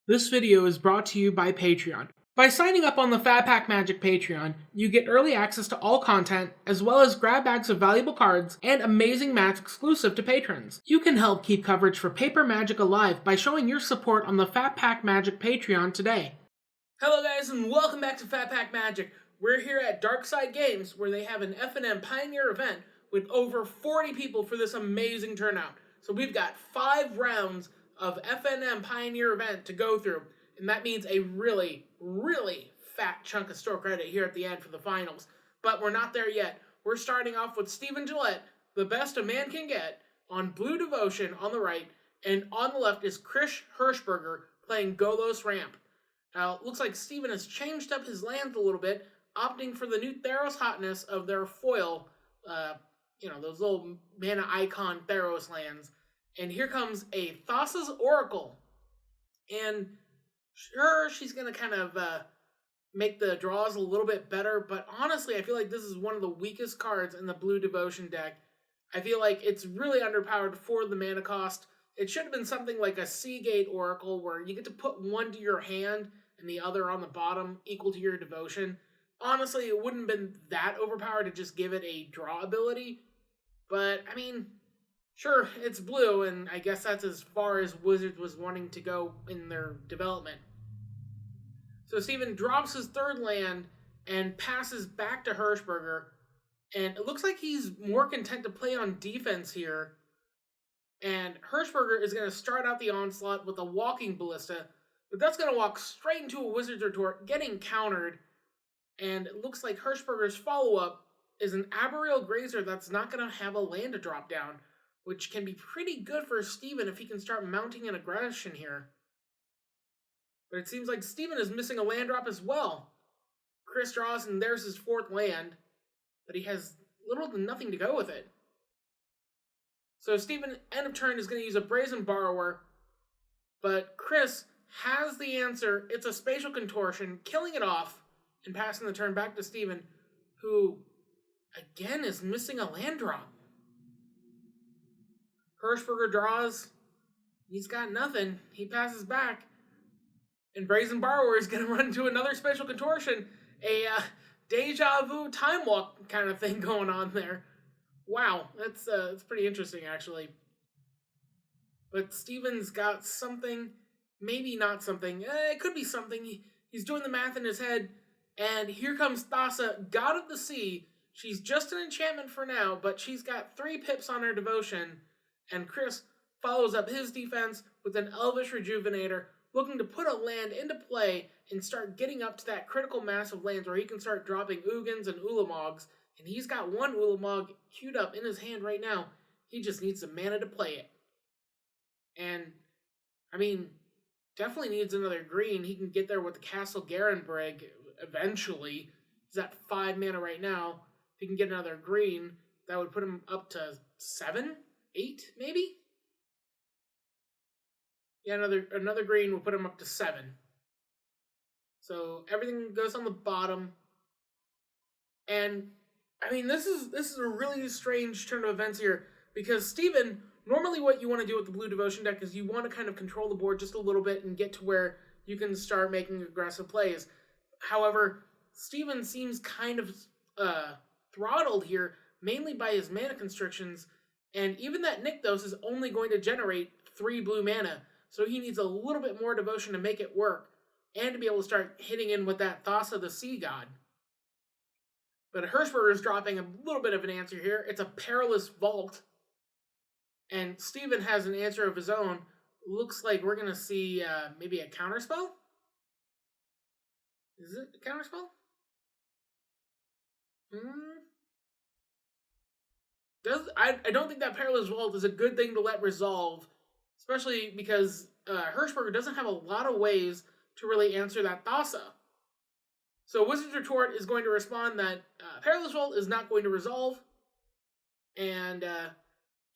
This video is brought to you by Patreon. By signing up on the Phat Pack Magic Patreon, you get early access to all content, as well as grab bags of valuable cards and amazing mats exclusive to patrons. You can help keep coverage for Paper Magic alive by showing your support on the Phat Pack Magic Patreon today. Hello guys, and welcome back to Phat Pack Magic. We're here at Darkside Games, where they have an FNM Pioneer event with over 40 people for this amazing turnout. So we've got 5 rounds of FNM Pioneer event to go through, and that means a really fat chunk of store credit here at the end for the finals. But we're not there yet. We're starting off with Steven Gillette, the best a man can get, on Blue Devotion on the right, and on the left is Kris playing Golos Ramp. Now, it looks like Steven has changed up his lands a little bit, opting for the new Theros hotness of their foil, those little mana icon Theros lands. And here comes a Thassa's Oracle. And sure, she's going to kind of make the draws a little bit better, but honestly, I feel like this is one of the weakest cards in the Blue Devotion deck. I feel like it's really underpowered for the mana cost. It should have been something like a Seagate Oracle, where you get to put one to your hand and the other on the bottom, equal to your devotion. Honestly, it wouldn't have been that overpowered to just give it a draw ability. But, I mean, sure, it's blue, and I guess that's as far as Wizards was wanting to go in their development. So Steven drops his third land and passes back to Hirschberger, and it looks like he's more content to play on defense here. And Hirschberger is going to start out the onslaught with a Walking Ballista, but that's going to walk straight into a Wizard's Retort, getting countered. And it looks like Hirschberger's follow-up is an Arboreal Grazer that's not going to have a land to drop down, which can be pretty good for Steven if he can start mounting an aggression here. But it seems like Steven is missing a land drop as well. Kris draws, and there's his fourth land, but he has little to nothing to go with it. So Steven, end of turn, is going to use a Brazen Borrower, but Kris has the answer. It's a Spatial Contortion, killing it off and passing the turn back to Steven, who, again, is missing a land drop. Hirschberger draws. He's got nothing. He passes back. And Brazen Borrower is going to run into another Spatial Contortion. A deja vu time walk kind of thing going on there. Wow, that's pretty interesting, actually. But Steven's got something, maybe not something. It could be something. He's doing the math in his head. And here comes Thassa, God of the Sea. She's just an enchantment for now, but she's got 3 pips on her devotion. And Kris follows up his defense with an Elvish Rejuvenator, looking to put a land into play and start getting up to that critical mass of lands where he can start dropping Ugins and Ulamogs. And he's got one Ulamog queued up in his hand right now. He just needs some mana to play it. And, I mean, definitely needs another green. He can get there with the Castle Garenbrig eventually. He's at 5 mana right now. If he can get another green, that would put him up to 7? 8, maybe? Yeah, another green will put him up to 7. So everything goes on the bottom. And I mean, this is a really strange turn of events here, because Steven, normally what you want to do with the Blue Devotion deck is you want to kind of control the board just a little bit and get to where you can start making aggressive plays. However, Steven seems kind of throttled here, mainly by his mana constrictions. And even that Nykthos is only going to generate 3 blue mana, so he needs a little bit more devotion to make it work, and to be able to start hitting in with that Thassa the Sea God. But Hirschberger is dropping a little bit of an answer here. It's a Perilous Vault, and Steven has an answer of his own. Looks like we're going to see maybe a counterspell? Is it a counterspell? I don't think that Perilous Vault is a good thing to let resolve, especially because Hirschberger doesn't have a lot of ways to really answer that Thassa. So Wizard's Retort is going to respond that Perilous Vault is not going to resolve, and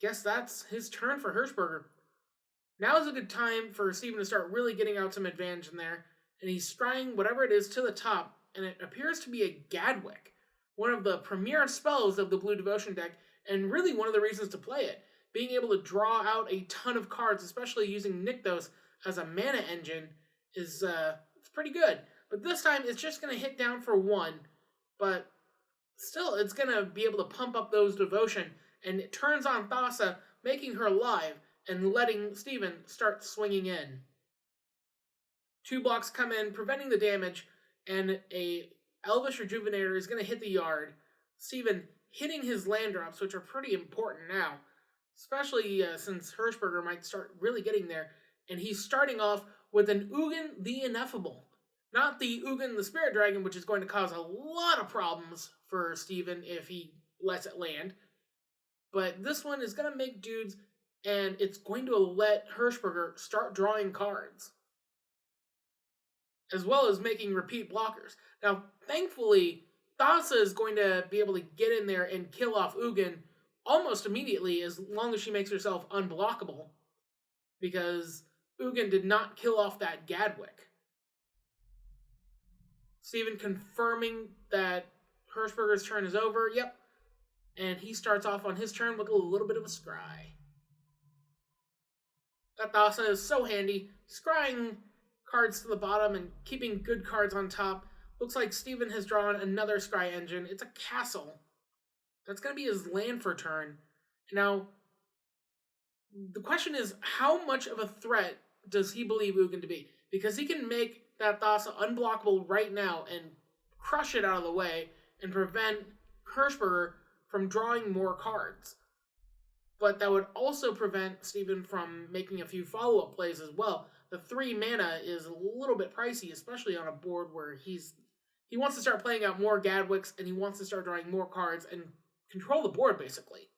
guess that's his turn for Hirschberger. Now is a good time for Steven to start really getting out some advantage in there, and he's scrying whatever it is to the top, and it appears to be a Gadwick, one of the premier spells of the Blue Devotion deck, and really one of the reasons to play it. Being able to draw out a ton of cards, especially using Nykthos as a mana engine, is it's pretty good. But this time it's just going to hit down for 1, but still it's going to be able to pump up those devotion, and it turns on Thassa, making her live and letting Steven start swinging in. 2 blocks come in, preventing the damage, and a Elvish Rejuvenator is going to hit the yard. Steven hitting his land drops, which are pretty important now, especially since Hirschberger might start really getting there. And he's starting off with an Ugin the Ineffable. Not the Ugin the Spirit Dragon, which is going to cause a lot of problems for Steven if he lets it land. But this one is going to make dudes, and it's going to let Hirschberger start drawing cards, as well as making repeat blockers. Now, thankfully, Thassa is going to be able to get in there and kill off Ugin almost immediately, as long as she makes herself unblockable, because Ugin did not kill off that Gadwick. Steven confirming that Hirschberger's turn is over. Yep. And he starts off on his turn with a little bit of a scry. That Thassa is so handy. Scrying cards to the bottom and keeping good cards on top. Looks like Steven has drawn another scry engine. It's a castle. That's going to be his land for turn. Now, the question is, how much of a threat does he believe Ugin to be? Because he can make that Thassa unblockable right now and crush it out of the way and prevent Hirschberger from drawing more cards. But that would also prevent Steven from making a few follow-up plays as well. The 3 mana is a little bit pricey, especially on a board where he wants to start playing out more Gadwicks and he wants to start drawing more cards and control the board, basically.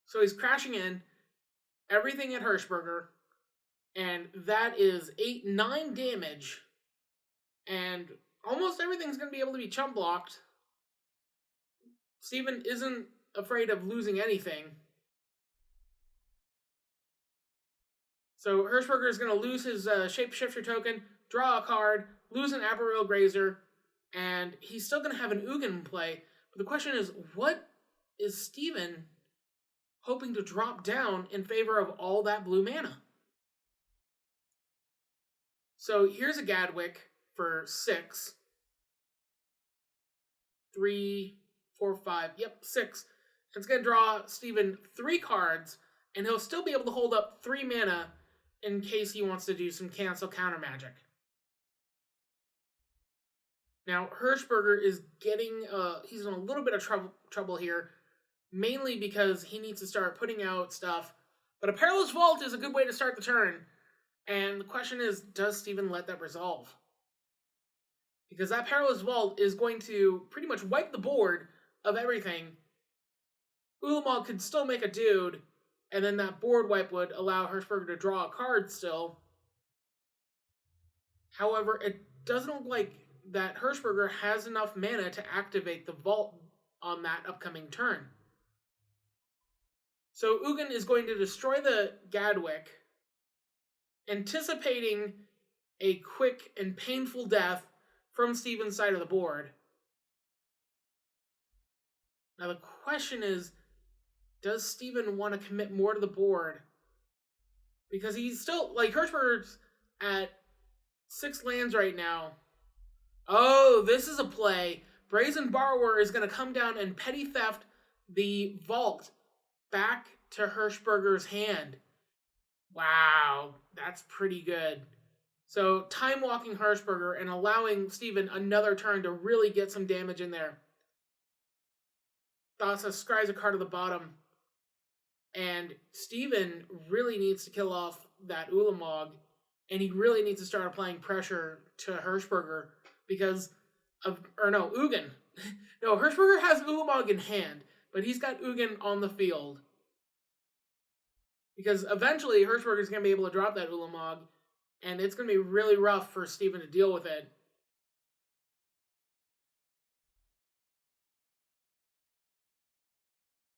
So he's crashing in everything at Hirschberger, and that is 8-9 damage, and almost everything's going to be able to be chump blocked. Steven isn't afraid of losing anything. So Hirschberger is going to lose his Shapeshifter token, draw a card, lose an Arboreal Grazer, and he's still going to have an Ugin in play. But the question is, what is Steven hoping to drop down in favor of all that blue mana? So here's a Gadwick for 6. 3, 4, 5, yep, 6. It's going to draw Steven 3 cards, and he'll still be able to hold up 3 mana in case he wants to do some cancel counter magic. Now, Hirschberger is getting, he's in a little bit of trouble here, mainly because he needs to start putting out stuff. But a Perilous Vault is a good way to start the turn. And the question is, does Steven let that resolve? Because that Perilous Vault is going to pretty much wipe the board of everything. Ulamog could still make a dude, and then that board wipe would allow Hirschberger to draw a card still. However, it doesn't look like that Hirschberger has enough mana to activate the vault on that upcoming turn. So Ugin is going to destroy the Gadwick, anticipating a quick and painful death from Steven's side of the board. Now the question is, does Steven want to commit more to the board? Because he's still, like, Hirschberger's at 6 lands right now. Oh, this is a play. Brazen Borrower is going to come down and petty theft the vault back to Hirschberger's hand. Wow, that's pretty good. So, time-walking Hirschberger and allowing Steven another turn to really get some damage in there. Thassa scries a card at the bottom. And Steven really needs to kill off that Ulamog. And he really needs to start applying pressure to Hirschberger because of... Or no, Ugin. No, Hirschberger has Ulamog in hand, but he's got Ugin on the field. Because eventually Hirschberger's going to be able to drop that Ulamog, and it's going to be really rough for Steven to deal with it.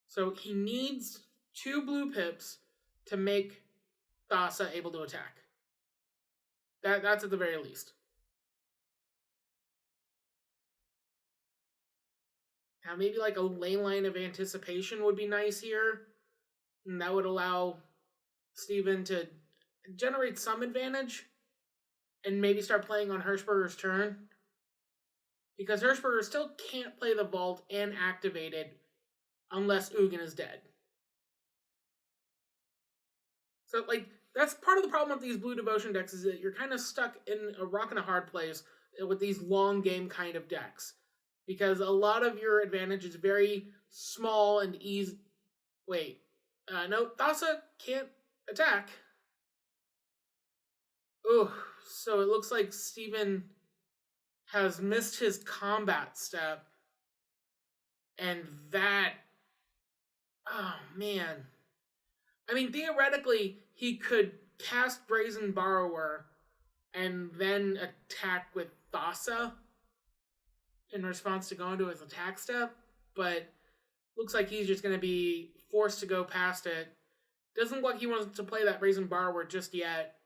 So he needs 2 blue pips to make Thassa able to attack. That's at the very least. Now maybe like a lane line of anticipation would be nice here. And that would allow Steven to generate some advantage and maybe start playing on Hirschberger's turn. Because Hirschberger still can't play the Vault and activate it unless Ugin is dead. So, like, that's part of the problem with these Blue Devotion decks, is that you're kind of stuck in a rock and a hard place with these long game kind of decks. Because a lot of your advantage is very small and easy. Wait. No, Thassa can't attack. Ooh, so it looks like Steven has missed his combat step. And that... Oh, man. I mean, theoretically, he could cast Brazen Borrower and then attack with Thassa in response to going to his attack step, but looks like he's just going to be forced to go past it. Doesn't look like he wants to play that Brazen Borrower just yet.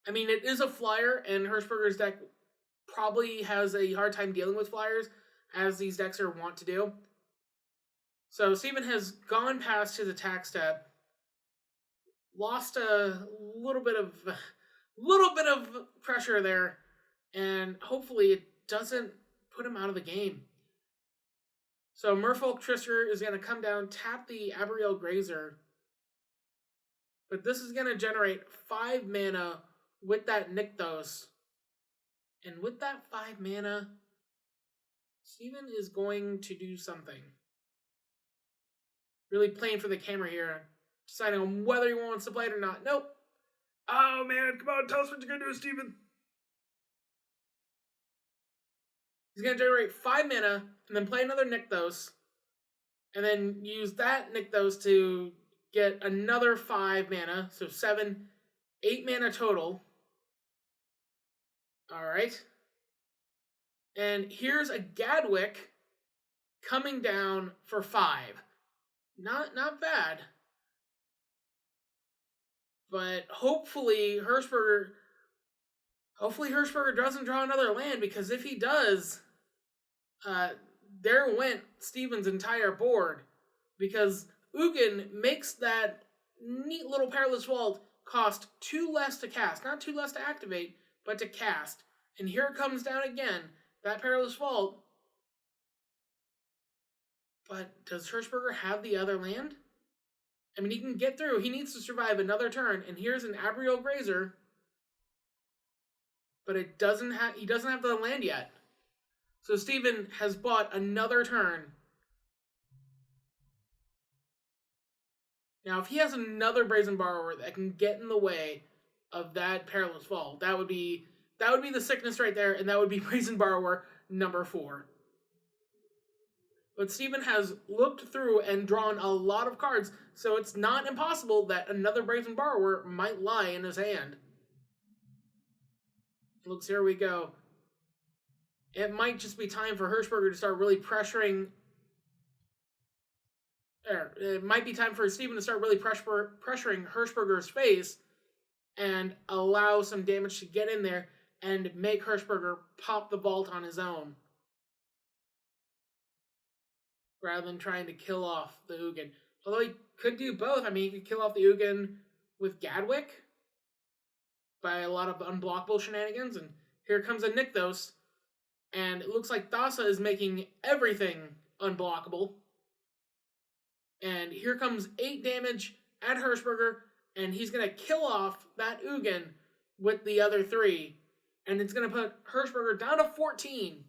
I mean, it is a flyer, and Hirschberger's deck probably has a hard time dealing with flyers, as these decks are wont to do. So Steven has gone past his attack step, lost a little bit of pressure there, and hopefully it doesn't put him out of the game. So Merfolk Trister is going to come down, tap the Abriel Grazer, but this is going to generate 5 mana with that Nykthos. And with that 5 mana, Steven is going to do something. Really playing for the camera here, deciding on whether he wants to play it or not. Nope. Oh man, come on, tell us what you're going to do, Steven. He's going to generate 5 mana, and then play another Nykthos, and then use that Nykthos to get another 5 mana, so 7, 8 mana total. Alright. And here's a Gadwick coming down for 5. Not bad. But hopefully Hirschberger doesn't draw another land, because if he does, there went Steven's entire board. Because Ugin makes that neat little Perilous Vault cost 2 less to cast. Not 2 less to activate, but to cast. And here it comes down again, that Perilous Vault. But does Hirschberger have the other land? I mean, he can get through. He needs to survive another turn. And here's an Abriel Grazer. But he doesn't have the land yet. So Steven has bought another turn. Now, if he has another Brazen Borrower that can get in the way of that Perilous Vault, that would be the sickness right there, and that would be Brazen Borrower number 4. But Steven has looked through and drawn a lot of cards, so it's not impossible that another Brazen Borrower might lie in his hand. Looks, here we go. It might just be time for Hirschberger to start really pressuring... It might be time for Steven to start really pressuring Hirschberger's face and allow some damage to get in there and make Hirschberger pop the vault on his own, rather than trying to kill off the Ugin. Although he could do both. I mean, he could kill off the Ugin with Gadwick by a lot of unblockable shenanigans. And here comes a Nykthos. And it looks like Thassa is making everything unblockable. And here comes 8 damage at Hirschberger. And he's going to kill off that Ugin with the other 3. And it's going to put Hirschberger down to 14.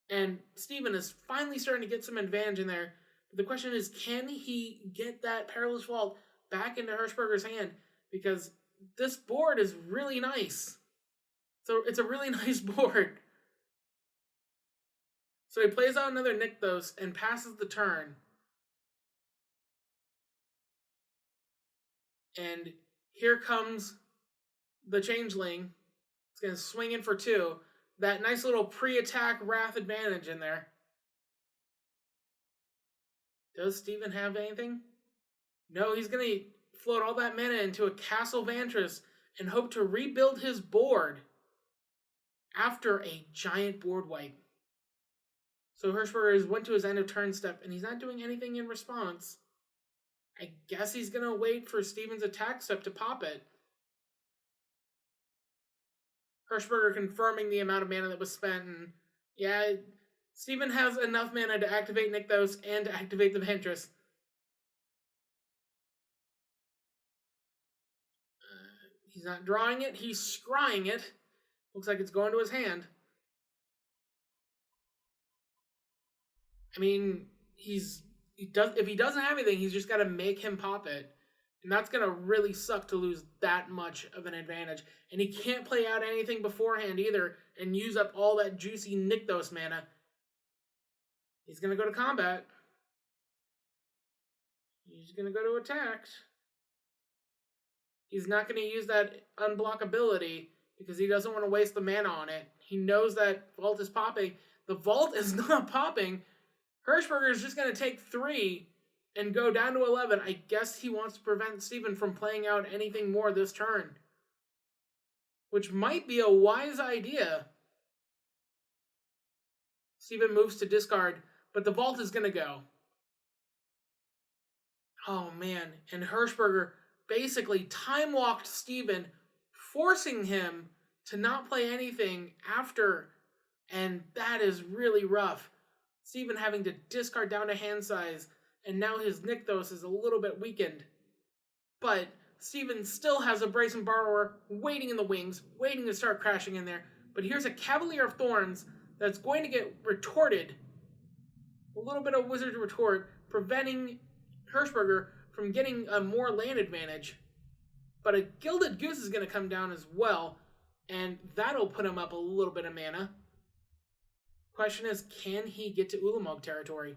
And Steven is finally starting to get some advantage in there. But the question is, can he get that Perilous Vault back into Hirschberger's hand? Because this board is really nice. So it's a really nice board. So he plays out another Nykthos and passes the turn. And here comes the Changeling. It's going to swing in for 2. That nice little pre-attack Wrath advantage in there. Does Steven have anything? No, he's going to float all that mana into a Castle Vantress and hope to rebuild his board after a giant board wipe. So Hirschberger went to his end of turn step, and he's not doing anything in response. I guess he's going to wait for Steven's attack step to pop it. Hirschberger confirming the amount of mana that was spent. And yeah, Steven has enough mana to activate Nykthos and to activate the Ventress. He's not drawing it, he's scrying it. Looks like it's going to his hand. I mean, if he doesn't have anything, he's just got to make him pop it. And that's going to really suck to lose that much of an advantage. And he can't play out anything beforehand either and use up all that juicy Nykthos mana. He's going to go to combat. He's going to go to attack. He's not going to use that unblock ability because he doesn't want to waste the mana on it. He knows that Vault is popping. The Vault is not popping. Hirschberger is just going to take 3 and go down to 11. I guess he wants to prevent Steven from playing out anything more this turn, which might be a wise idea. Steven moves to discard, but the Vault is going to go. Oh man, and Hirschberger basically time-walked Steven, forcing him to not play anything after, and that is really rough. Steven having to discard down to hand size, and now his Nykthos is a little bit weakened. But Steven still has a Brazen Borrower waiting in the wings, waiting to start crashing in there. But here's a Cavalier of Thorns that's going to get retorted. A little bit of Wizard Retort, preventing Hirschberger from getting a more land advantage. But a Gilded Goose is going to come down as well, and that'll put him up a little bit of mana. Question is, can he get to Ulamog territory?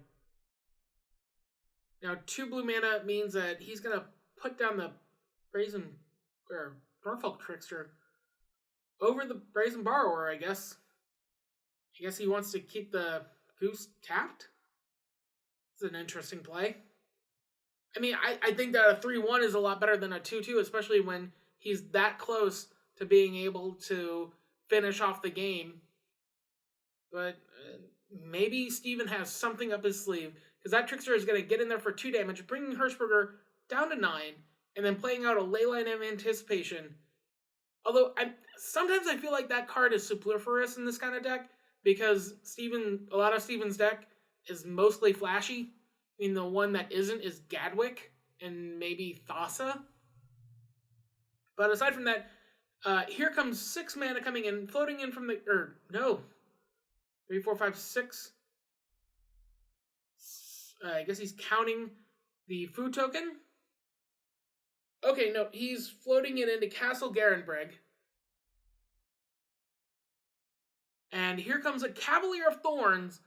Now, 2 blue mana means that he's going to put down the Merfolk Trickster over the Brazen Borrower, I guess. I guess he wants to keep the Goose tapped? It's an interesting play. I mean, I think that a 3-1 is a lot better than a 2-2, especially when he's that close to being able to finish off the game. But maybe Steven has something up his sleeve, because that Trickster is going to get in there for 2 damage, bringing Hirschberger down to 9, and then playing out a Leyline of Anticipation. Although, sometimes I feel like that card is superfluous in this kind of deck, because a lot of Steven's deck is mostly flashy. I mean, the one that isn't is Gadwick and maybe Thassa. But aside from that, here comes 6 mana coming in, floating in from the... 3, 4, 5, 6. I guess he's counting the food token. Okay, no, he's floating it into Castle Garenbreg. And here comes a Cavalier of Thorns,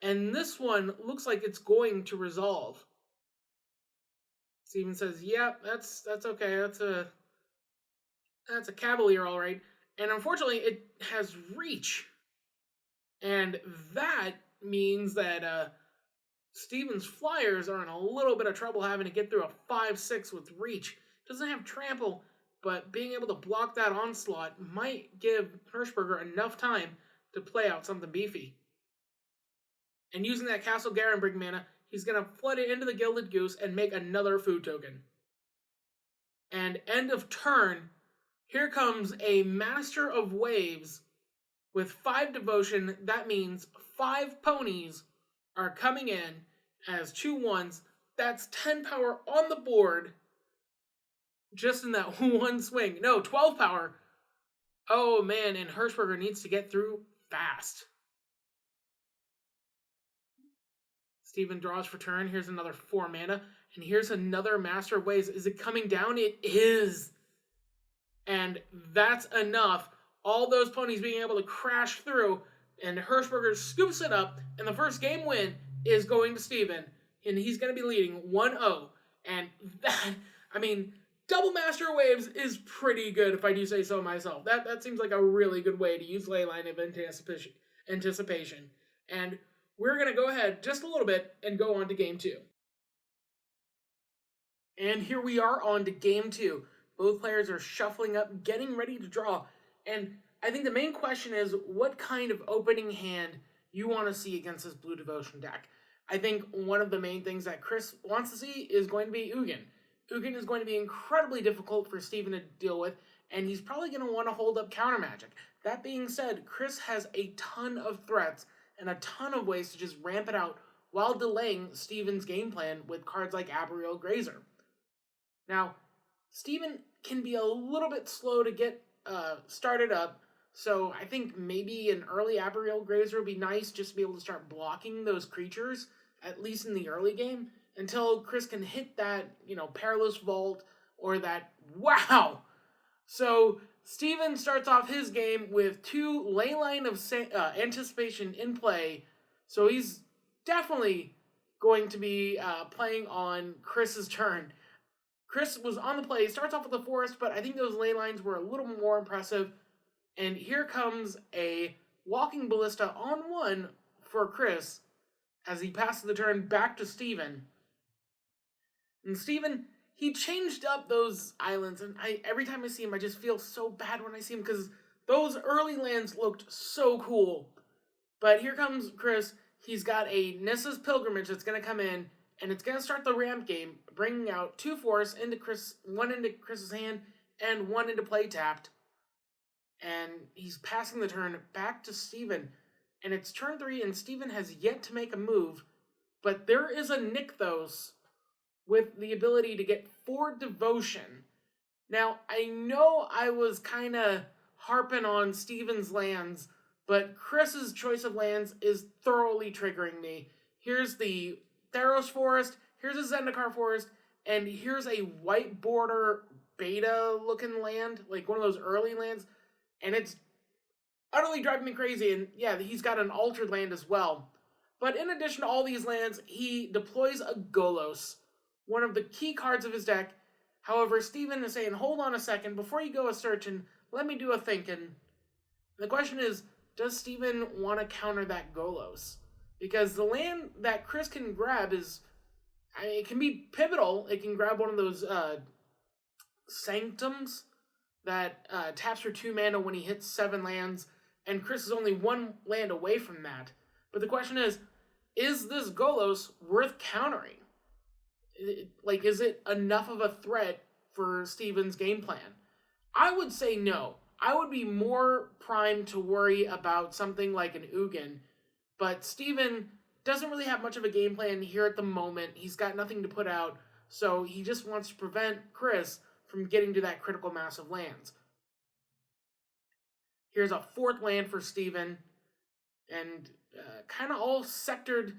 and this one looks like it's going to resolve. Steven says, "Yep, that's okay. That's a Cavalier, all right." And unfortunately, it has reach, and that means that Steven's Flyers are in a little bit of trouble having to get through a 5/6 with reach. Doesn't have trample, but being able to block that onslaught might give Hirschberger enough time to play out something beefy. And using that Castle Garenbreg mana, he's going to flood it into the Gilded Goose and make another food token. And end of turn, here comes a Master of Waves with 5 devotion. That means 5 ponies are coming in as 2/1s. That's 10 power on the board just in that one swing. No, 12 power. Oh man, and Hirschberger needs to get through fast. Steven draws for turn. Here's another 4 mana. And here's another Master of Waves. Is it coming down? It is. And that's enough. All those ponies being able to crash through. And Hirschberger scoops it up. And the first game win is going to Steven. And he's going to be leading 1-0. And that, double Master of Waves is pretty good if I do say so myself. That seems like a really good way to use Leyline of Anticipation. And we're going to go ahead just a little bit and go on to Game 2. And here we are on to Game 2. Both players are shuffling up, getting ready to draw. And I think the main question is what kind of opening hand you want to see against this Blue Devotion deck. I think one of the main things that Kris wants to see is going to be Ugin. Ugin is going to be incredibly difficult for Steven to deal with, and he's probably going to want to hold up counter magic. That being said, Kris has a ton of threats and a ton of ways to just ramp it out while delaying Steven's game plan with cards like Arboreal Grazer. Now, Steven can be a little bit slow to get started up, so I think maybe an early Arboreal Grazer would be nice just to be able to start blocking those creatures, at least in the early game, until Kris can hit that, Perilous Vault or that, wow! So, Steven starts off his game with 2 Leyline of Anticipation in play, so he's definitely going to be playing on Kris's turn. Kris was on the play, starts off with the Forest, but I think those Leylines were a little more impressive. And here comes a Walking Ballista on 1 for Kris as he passes the turn back to Steven. And Steven, he changed up those islands, and every time I see him, I just feel so bad when I see him because those early lands looked so cool. But here comes Kris. He's got a Nissa's Pilgrimage that's going to come in, and it's going to start the ramp game, bringing out 2 forests into Kris, 1 into Kris's hand, and 1 into play tapped. And he's passing the turn back to Steven. And it's turn 3, and Steven has yet to make a move. But there is a Nykthos with the ability to get 4 Devotion. Now, I know I was kind of harping on Steven's lands, but Kris's choice of lands is thoroughly triggering me. Here's the Theros Forest, here's a Zendikar Forest, and here's a white border beta-looking land, like one of those early lands. And it's utterly driving me crazy. And yeah, he's got an altered land as well. But in addition to all these lands, he deploys a Golos, one of the key cards of his deck. However, Steven is saying, hold on a second, before you go a searching, let me do a thinking. And the question is, does Steven want to counter that Golos? Because the land that Kris can grab it can be pivotal. It can grab one of those Sanctums that taps for 2 mana when he hits 7 lands, and Kris is only 1 land away from that. But the question is this Golos worth countering? Is it enough of a threat for Steven's game plan? I would say no. I would be more primed to worry about something like an Ugin, but Steven doesn't really have much of a game plan here at the moment. He's got nothing to put out, so he just wants to prevent Kris from getting to that critical mass of lands. Here's a 4th land for Steven, and kind of all sectioned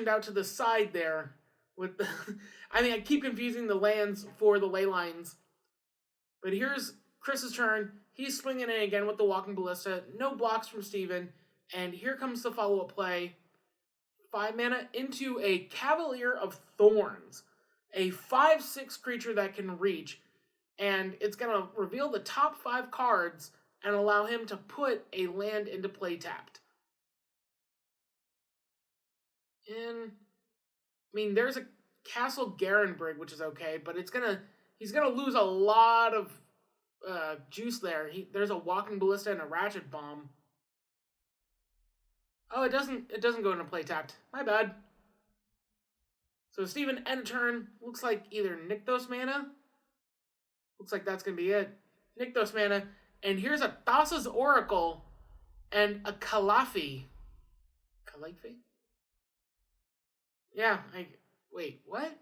out to the side there. With the, I keep confusing the lands for the ley lines. But here's Kris's turn. He's swinging in again with the Walking Ballista. No blocks from Steven. And here comes the follow-up play. 5 mana into a Cavalier of Thorns. A 5/6 creature that can reach. And it's going to reveal the top 5 cards and allow him to put a land into play tapped. And there's a Castle Garenbrig, which is okay, but he's gonna lose a lot of juice there. There's a Walking Ballista and a Ratchet Bomb. Oh, it doesn't go into play tapped. My bad. So Steven, end turn, looks like either Nykthos mana. Looks like that's gonna be it. Nykthos mana, and here's a Thassa's Oracle and a Calliope. Calliope? Yeah, wait, what?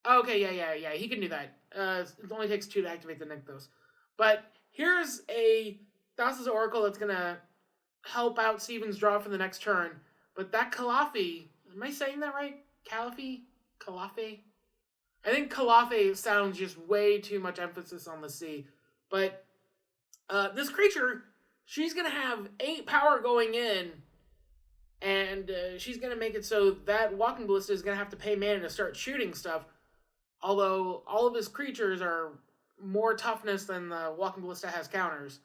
Okay, yeah, he can do that. It only takes 2 to activate the Nykthos. But here's a Thassa's Oracle that's going to help out Steven's draw for the next turn. But that Calliope, am I saying that right? Calliope? I think Calliope sounds just way too much emphasis on the C. But this creature, she's going to have 8 power going in. And she's going to make it so that Walking Ballista is going to have to pay mana to start shooting stuff. Although all of his creatures are more toughness than the Walking Ballista has counters.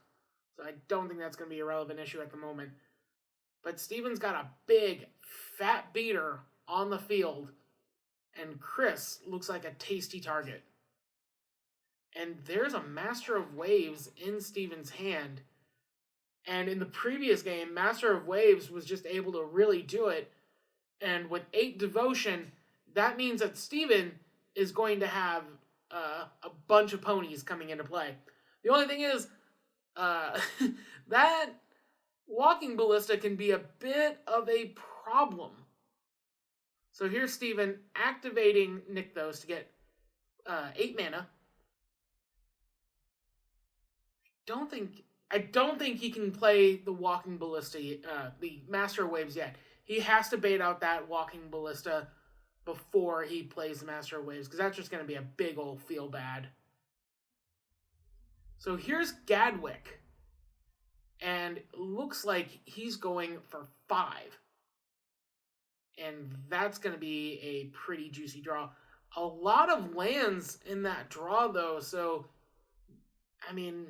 So I don't think that's going to be a relevant issue at the moment. But Steven's got a big, fat beater on the field. And Kris looks like a tasty target. And there's a Master of Waves in Steven's hand. And in the previous game, Master of Waves was just able to really do it. And with 8 devotion, that means that Steven is going to have a bunch of ponies coming into play. The only thing is, that walking ballista can be a bit of a problem. So here's Steven activating Nykthos to get 8 mana. I don't think he can play the walking ballista, the Master of Waves yet. He has to bait out that walking ballista before he plays the Master of Waves, because that's just going to be a big old feel bad. So here's Gadwick, and it looks like he's going for 5. And that's going to be a pretty juicy draw. A lot of lands in that draw, though, so, I mean,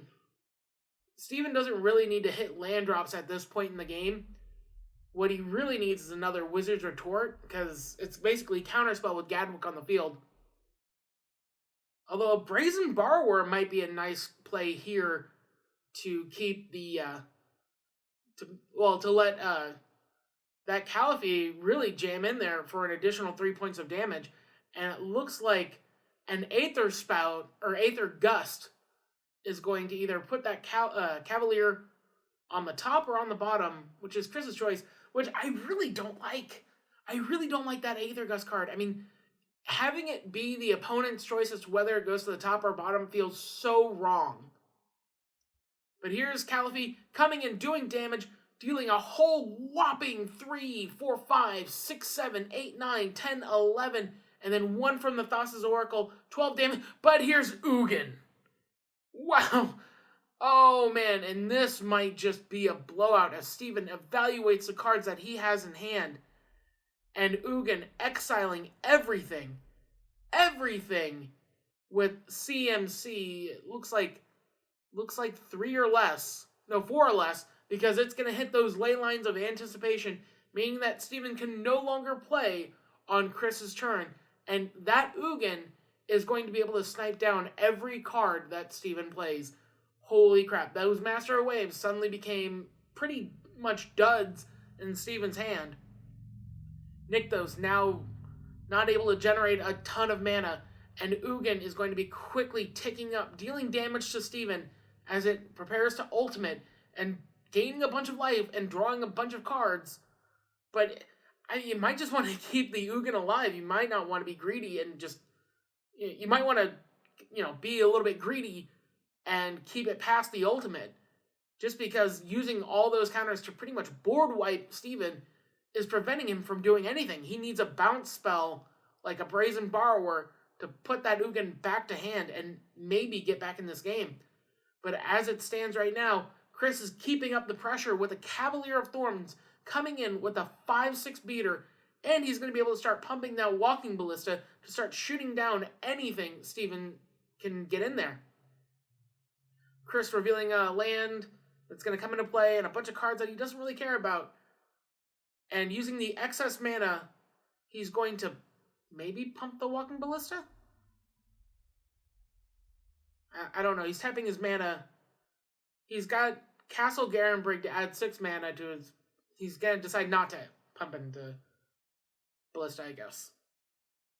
Steven doesn't really need to hit land drops at this point in the game. What he really needs is another Wizard's Retort, because it's basically counterspell with Gadwick on the field. Although a Brazen Borrower might be a nice play here to keep the, to let that Calliphy really jam in there for an additional 3 points of damage. And it looks like an Aether Spout, or Aether Gust, is going to either put that Cavalier on the top or on the bottom, which is Kris's choice, which I really don't like. I really don't like that Aether Gust card. I mean, having it be the opponent's choice as to whether it goes to the top or bottom feels so wrong. But here's Calliphy coming in, doing damage, dealing a whole whopping 3, 4, 5, 6, 7, 8, 9, 10, 11, and then 1 from the Thassa's Oracle, 12 damage. But here's Ugin. Wow. Oh, man, and this might just be a blowout as Steven evaluates the cards that he has in hand. And Ugin exiling everything with CMC. It looks like 3 or less. No, 4 or less, because it's going to hit those ley lines of anticipation, meaning that Steven can no longer play on Kris's turn. And that Ugin is going to be able to snipe down every card that Steven plays. Holy crap, those Master of Waves suddenly became pretty much duds in Steven's hand. Nykthos now not able to generate a ton of mana, and Ugin is going to be quickly ticking up, dealing damage to Steven as it prepares to ultimate and gaining a bunch of life and drawing a bunch of cards. But you might just want to keep the Ugin alive. You might not want to be greedy and just... You might want to, be a little bit greedy and keep it past the ultimate. Just because using all those counters to pretty much board wipe Steven is preventing him from doing anything. He needs a bounce spell, like a Brazen Borrower, to put that Ugin back to hand and maybe get back in this game. But as it stands right now, Kris is keeping up the pressure with a Cavalier of Thorns coming in with a 5-6 beater, and he's going to be able to start pumping that walking ballista to start shooting down anything Steven can get in there. Kris revealing a land that's going to come into play and a bunch of cards that he doesn't really care about. And using the excess mana, he's going to maybe pump the walking ballista? I don't know. He's tapping his mana. He's got Castle Garenbrig to add 6 mana to his... He's going to decide not to pump into ballista, I guess.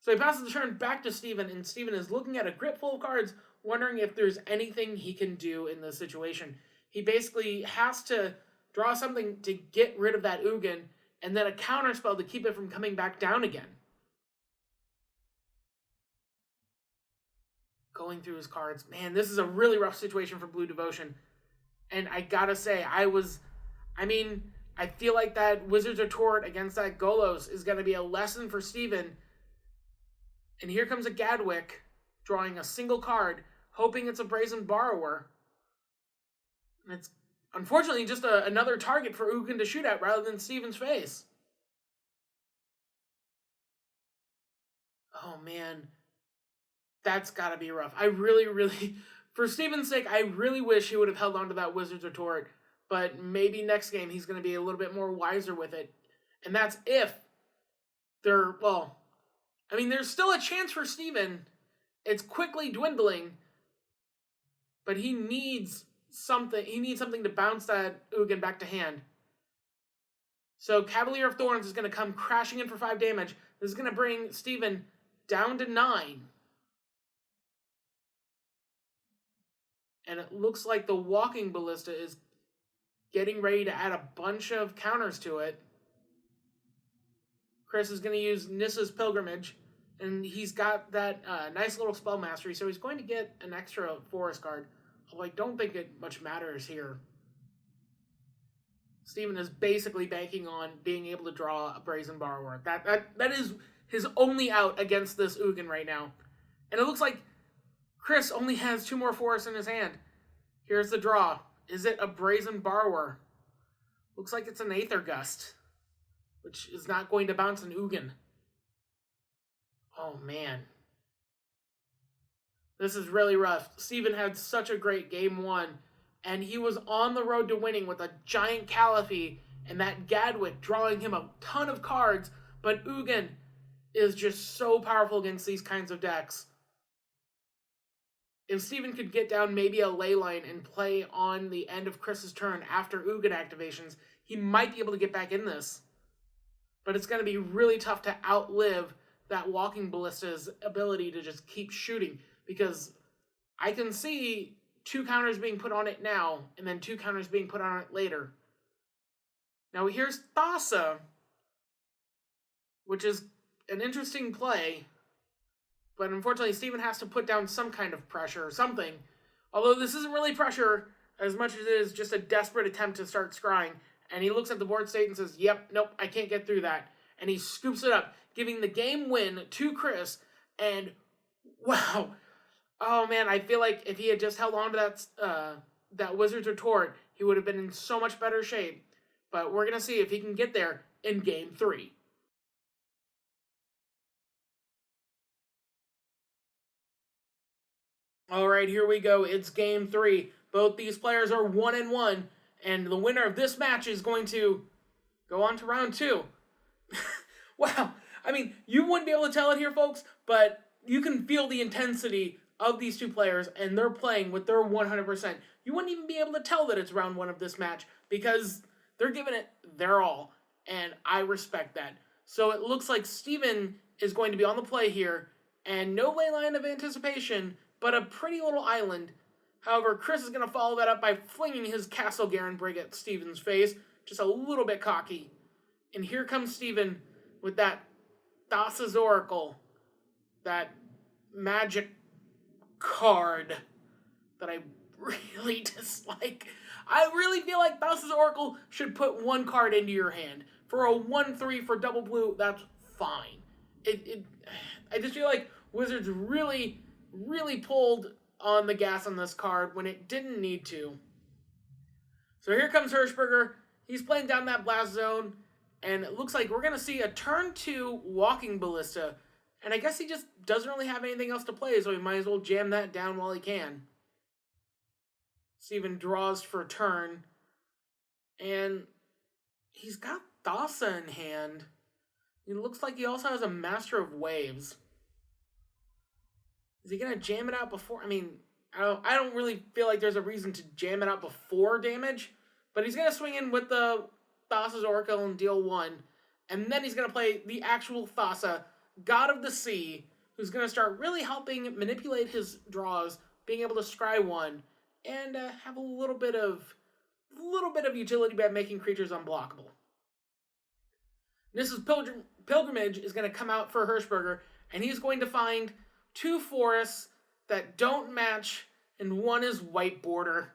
So he passes the turn back to Steven, and Steven is looking at a grip full of cards, wondering if there's anything he can do in this situation. He basically has to draw something to get rid of that Ugin, and then a counterspell to keep it from coming back down again. Going through his cards. Man, this is a really rough situation for Blue Devotion. And I gotta say, I feel like that Wizard's Retort against that Golos is going to be a lesson for Steven. And here comes a Gadwick, drawing a single card, hoping it's a Brazen Borrower. And it's unfortunately just another target for Ugin to shoot at rather than Steven's face. Oh man, that's got to be rough. I really, for Steven's sake, I really wish he would have held on to that Wizard's Retort. But maybe next game he's going to be a little bit more wiser with it. And that's if there's still a chance for Steven. It's quickly dwindling. But he needs something. He needs something to bounce that Ugin back to hand. So Cavalier of Thorns is going to come crashing in for 5 damage. This is going to bring Steven down to 9. And it looks like the Walking Ballista is getting ready to add a bunch of counters to it. Kris is going to use Nissa's Pilgrimage, and he's got that nice little spell mastery, so he's going to get an extra forest card. Although I don't think it much matters here. Steven is basically banking on being able to draw a Brazen Borrower. That is his only out against this Ugin right now. And it looks like Kris only has 2 more forests in his hand. Here's the draw. Is it a Brazen Borrower? Looks like it's an Aether Gust, which is not going to bounce an Ugin. Oh, man. This is really rough. Steven had such a great game 1, and he was on the road to winning with a giant Calliphy and that Gadwick drawing him a ton of cards, but Ugin is just so powerful against these kinds of decks. If Steven could get down maybe a Leyline and play on the end of Kris's turn after Ugin activations, he might be able to get back in this. But it's going to be really tough to outlive that Walking Ballista's ability to just keep shooting, because I can see 2 counters being put on it now, and then 2 counters being put on it later. Now here's Thassa, which is an interesting play, but unfortunately Steven has to put down some kind of pressure or something. Although this isn't really pressure as much as it is just a desperate attempt to start scrying. And he looks at the board state and says, yep, nope, I can't get through that. And he scoops it up, giving the game win to Kris. And wow. Oh man, I feel like if he had just held on to that Wizard's Retort, he would have been in so much better shape. But we're going to see if he can get there in Game 3. All right, here we go. It's Game 3. Both these players are 1-1, and the winner of this match is going to go on to round 2. Wow. I mean, you wouldn't be able to tell it here, folks, but you can feel the intensity of these 2 players, and they're playing with their 100%. You wouldn't even be able to tell that it's round 1 of this match, because they're giving it their all, and I respect that. So it looks like Steven is going to be on the play here, and no Leyline of Anticipation, but a pretty little island. However, Kris is going to follow that up by flinging his Castle Garen Brig at Steven's face, just a little bit cocky. And here comes Steven with that Thassa's Oracle, that magic card that I really dislike. I really feel like Thassa's Oracle should put 1 card into your hand. For a 1/3 for double blue, that's fine. I just feel like Wizards really pulled on the gas on this card when it didn't need to. So here comes Hirschberger. He's playing down that blast zone, and it looks like we're going to see a turn 2 Walking Ballista, and I guess he just doesn't really have anything else to play, so he might as well jam that down while he can. Steven draws for a turn, and he's got Thassa in hand. It looks like he also has a Master of Waves. Is he going to jam it out before? I mean, I don't really feel like there's a reason to jam it out before damage, but he's going to swing in with the Thassa's Oracle and deal 1, and then he's going to play the actual Thassa, God of the Sea, who's going to start really helping manipulate his draws, being able to scry 1, and have a little bit of utility by making creatures unblockable. Nissa's Pilgrimage is going to come out for Hirschberger, and he's going to find 2 forests that don't match, and 1 is white border,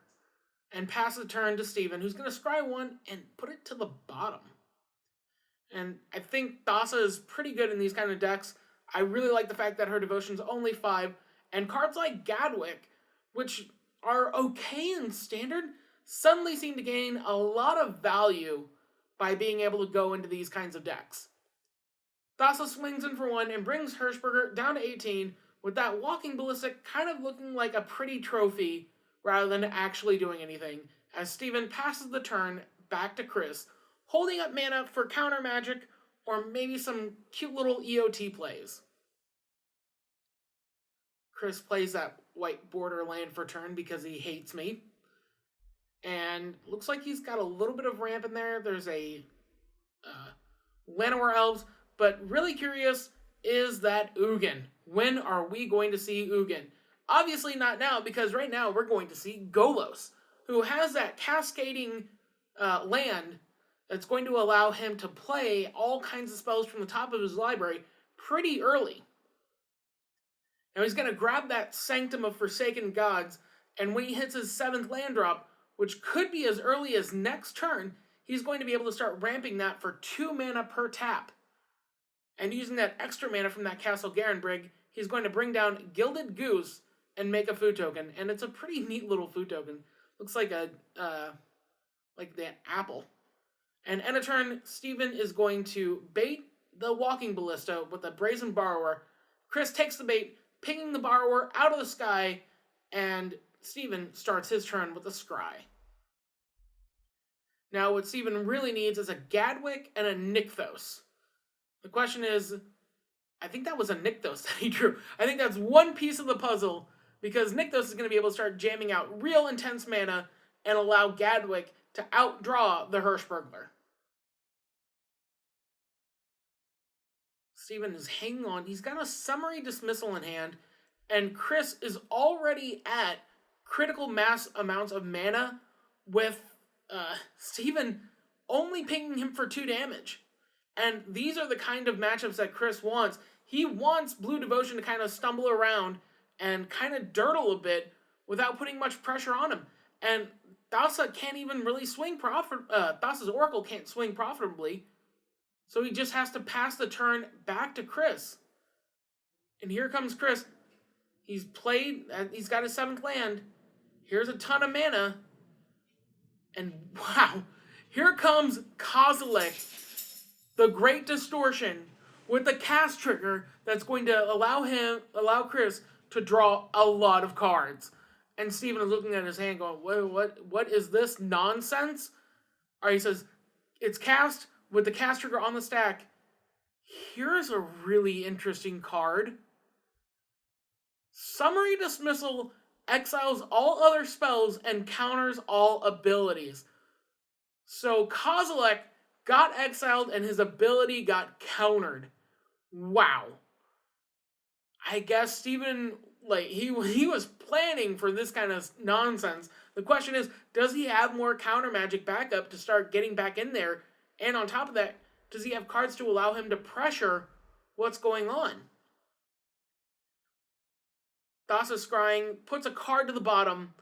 and pass the turn to Steven, who's going to scry 1 and put it to the bottom. And I think Thassa is pretty good in these kind of decks. I really like the fact that her devotion's only 5, and cards like Gadwick, which are okay in Standard, suddenly seem to gain a lot of value by being able to go into these kinds of decks. Thassa swings in for 1 and brings Hirschberger down to 18, with that Walking Ballista kind of looking like a pretty trophy rather than actually doing anything, as Steven passes the turn back to Kris, holding up mana for counter magic or maybe some cute little EOT plays. Kris plays that white border land for turn because he hates me. And looks like he's got a little bit of ramp in there. There's a Llanowar Elves, but really curious is that Ugin. When are we going to see Ugin? Obviously not now, because right now we're going to see Golos, who has that cascading land that's going to allow him to play all kinds of spells from the top of his library pretty early. Now he's going to grab that Sanctum of Forsaken Gods, and when he hits his 7th land drop, which could be as early as next turn, he's going to be able to start ramping that for 2 mana per tap. And using that extra mana from that Castle Garenbrig, he's going to bring down Gilded Goose and make a food token. And it's a pretty neat little food token. Looks like like the apple. And end of turn, Steven is going to bait the Walking Ballista with a Brazen Borrower. Kris takes the bait, pinging the Borrower out of the sky, and Steven starts his turn with a Scry. Now, what Steven really needs is a Gadwick and a Nykthos. The question is, I think that was a Nykthos that he drew. I think that's one piece of the puzzle, because Nykthos is going to be able to start jamming out real intense mana and allow Gadwick to outdraw the Hirschburglar. Steven is hanging on. He's got a Summary Dismissal in hand, and Kris is already at critical mass amounts of mana with Steven only pinging him for 2 damage. And these are the kind of matchups that Kris wants. He wants Blue Devotion to kind of stumble around and kind of dirtle a bit without putting much pressure on him. And Thassa can't even really swing Thassa's Oracle can't swing profitably. So he just has to pass the turn back to Kris. And here comes Kris. He's got his 7th land. Here's a ton of mana. And wow, here comes Kozilek, the Great Distortion, with the cast trigger that's going to allow Kris to draw a lot of cards. And Steven is looking at his hand going, what is this nonsense? Alright, he says, it's cast with the cast trigger on the stack. Here's a really interesting card. Summary Dismissal exiles all other spells and counters all abilities. So Kozilek got exiled and his ability got countered. Wow. I guess Steven, he was planning for this kind of nonsense. The question is, does he have more counter magic backup to start getting back in there? And on top of that, does he have cards to allow him to pressure what's going on? Thassa scrying, puts a card to the bottom,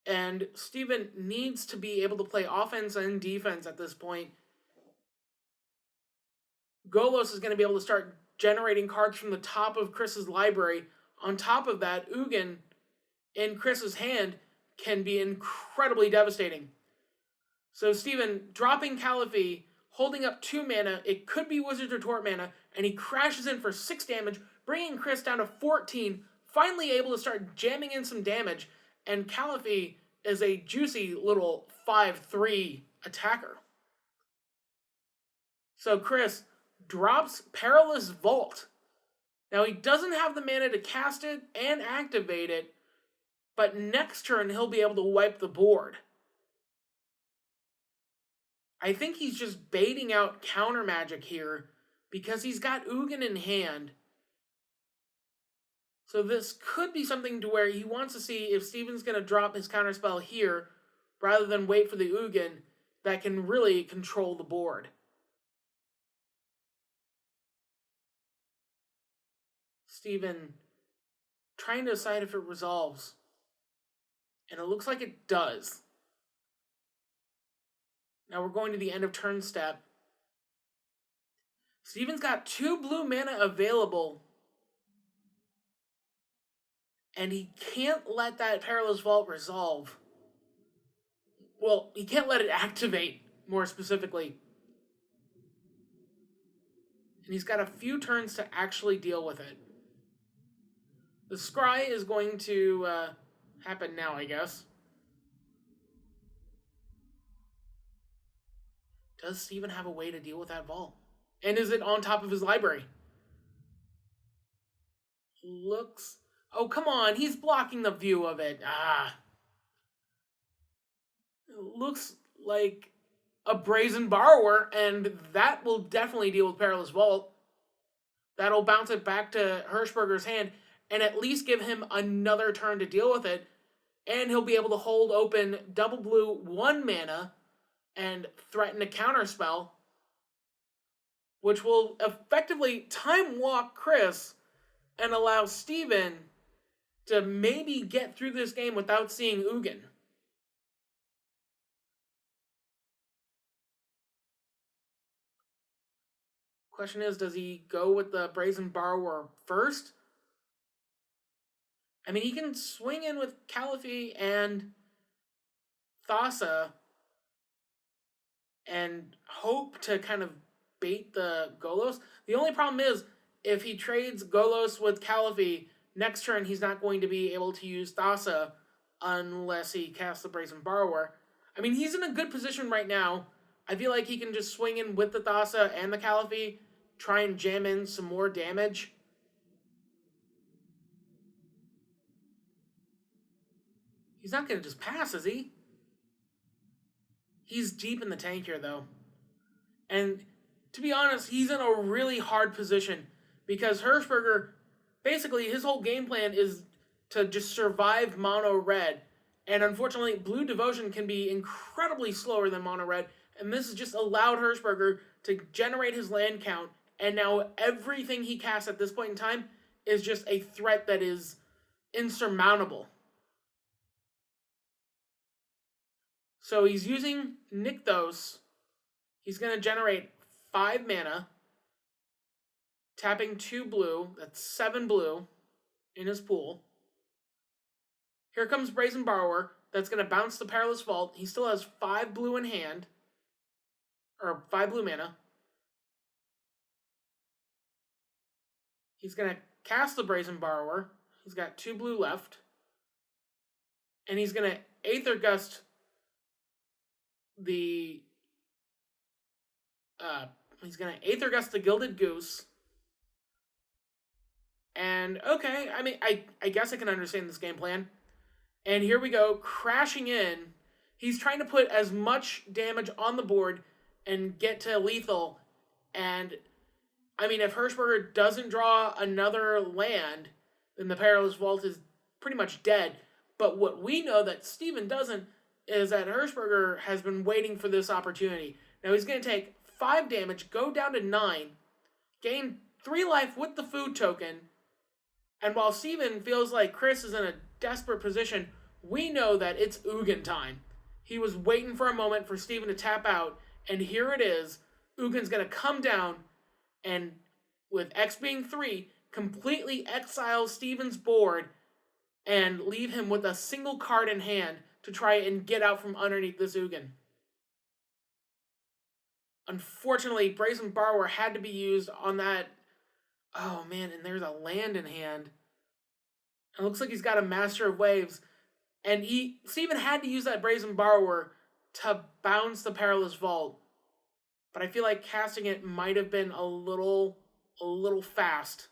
and Steven needs to be able to play offense and defense at this point. Golos is going to be able to start generating cards from the top of Kris's library. On top of that, Ugin in Kris's hand can be incredibly devastating. So Steven dropping Calliphy, holding up 2 mana, it could be Wizard's Retort mana, and he crashes in for 6 damage, bringing Kris down to 14, finally able to start jamming in some damage, and Calliphy is a juicy little 5/3 attacker. So Kris drops Perilous Vault. Now he doesn't have the mana to cast it and activate it, but next turn he'll be able to wipe the board. I think he's just baiting out counter magic here because he's got Ugin in hand. So this could be something to where he wants to see if Steven's going to drop his counterspell here rather than wait for the Ugin that can really control the board. Steven trying to decide if it resolves. And it looks like it does. Now we're going to the end of turn step. Steven's got 2 blue mana available. And he can't let that Perilous Vault resolve. Well, he can't let it activate, more specifically. And he's got a few turns to actually deal with it. The scry is going to happen now, I guess. Does Steven have a way to deal with that vault? And is it on top of his library? Looks... Oh, come on. He's blocking the view of it. It looks like a Brazen Borrower, and that will definitely deal with Perilous Vault. That'll bounce it back to Hirschberger's hand and at least give him another turn to deal with it. And he'll be able to hold open double blue 1 mana and threaten a counterspell, which will effectively time walk Kris and allow Steven to maybe get through this game without seeing Ugin. Question is, does he go with the Brazen Borrower first? I mean, he can swing in with Calliphy and Thassa and hope to kind of bait the Golos. The only problem is, if he trades Golos with Calliphy, next turn he's not going to be able to use Thassa unless he casts the Brazen Borrower. I mean, he's in a good position right now. I feel like he can just swing in with the Thassa and the Calliphy, try and jam in some more damage. He's not going to just pass, is he? He's deep in the tank here, though. And to be honest, he's in a really hard position because Hirschberger, basically, his whole game plan is to just survive mono red. And unfortunately, blue devotion can be incredibly slower than mono red. And this has just allowed Hirschberger to generate his land count. And now everything he casts at this point in time is just a threat that is insurmountable. So he's using Nykthos. He's going to generate 5 mana, tapping 2 blue. That's 7 blue in his pool. Here comes Brazen Borrower. That's going to bounce the Perilous Vault. He still has 5 blue in hand, or 5 blue mana. He's going to cast the Brazen Borrower. He's got 2 blue left. And he's going to Aether Gust the Gilded Goose. And okay, I mean, I guess I can understand this game plan. And here we go, crashing in. He's trying to put as much damage on the board and get to lethal. And I mean, if Hirschberger doesn't draw another land, then the Perilous Vault is pretty much dead. But what we know that Steven doesn't is that Hirschberger has been waiting for this opportunity. Now he's going to take 5 damage, go down to 9, gain 3 life with the food token, and while Steven feels like Kris is in a desperate position, we know that it's Ugin time. He was waiting for a moment for Steven to tap out, and here it is. Ugin's going to come down, and with X being 3, completely exile Steven's board and leave him with a single card in hand to try and get out from underneath this Ugin. Unfortunately, Brazen Borrower had to be used on that. Oh man, and there's a land in hand. It looks like he's got a Master of Waves. And Steven had to use that Brazen Borrower to bounce the Perilous Vault. But I feel like casting it might have been a little fast.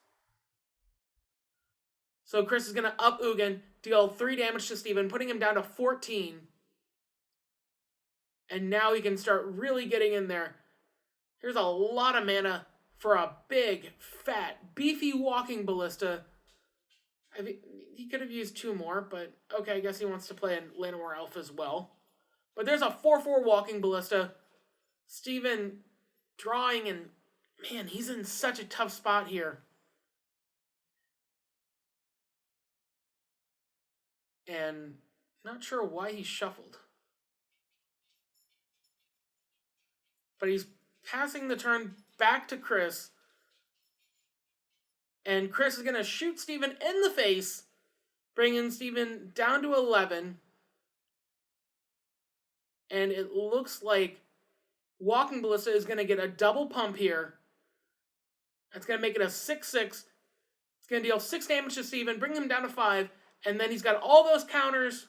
So Kris is going to up Ugin, deal 3 damage to Steven, putting him down to 14. And now he can start really getting in there. Here's a lot of mana for a big, fat, beefy Walking Ballista. I mean, he could have used 2 more, but okay, I guess he wants to play in Llanowar Elf as well. But there's a 4/4 Walking Ballista. Steven drawing, and man, he's in such a tough spot here. And not sure why he shuffled. But he's passing the turn back to Kris. And Kris is going to shoot Steven in the face, bringing Steven down to 11. And it looks like Walking Ballista is going to get a double pump here. That's going to make it a 6/6. It's going to deal 6 damage to Steven, bring him down to 5. And then he's got all those counters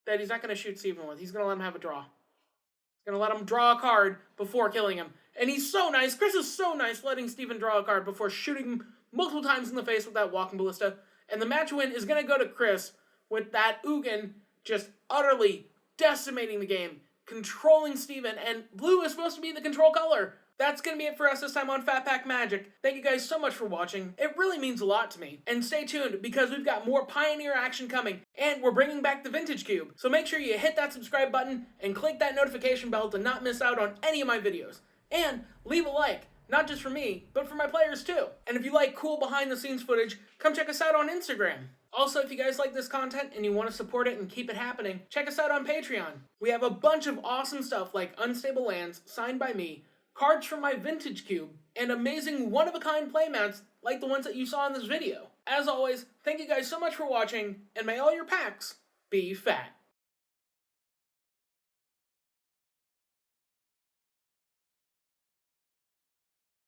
that he's not going to shoot Steven with. He's going to let him have a draw. He's going to let him draw a card before killing him. And he's so nice. Kris is so nice letting Steven draw a card before shooting him multiple times in the face with that Walking Ballista. And the match win is going to go to Kris with that Ugin just utterly decimating the game. controlling Steven, and blue is supposed to be the control color. That's gonna be it for us this time on Phat Pack Magic. Thank you guys so much for watching. It really means a lot to me. And stay tuned, because we've got more Pioneer action coming, and we're bringing back the Vintage Cube. So make sure you hit that subscribe button and click that notification bell to not miss out on any of my videos. And leave a like, not just for me, but for my players too. And if you like cool behind the scenes footage, come check us out on Instagram. Also, if you guys like this content and you want to support it and keep it happening, check us out on Patreon. We have a bunch of awesome stuff like Unstable Lands, signed by me, cards from my Vintage Cube, and amazing one-of-a-kind playmats like the ones that you saw in this video. As always, thank you guys so much for watching, and may all your packs be fat.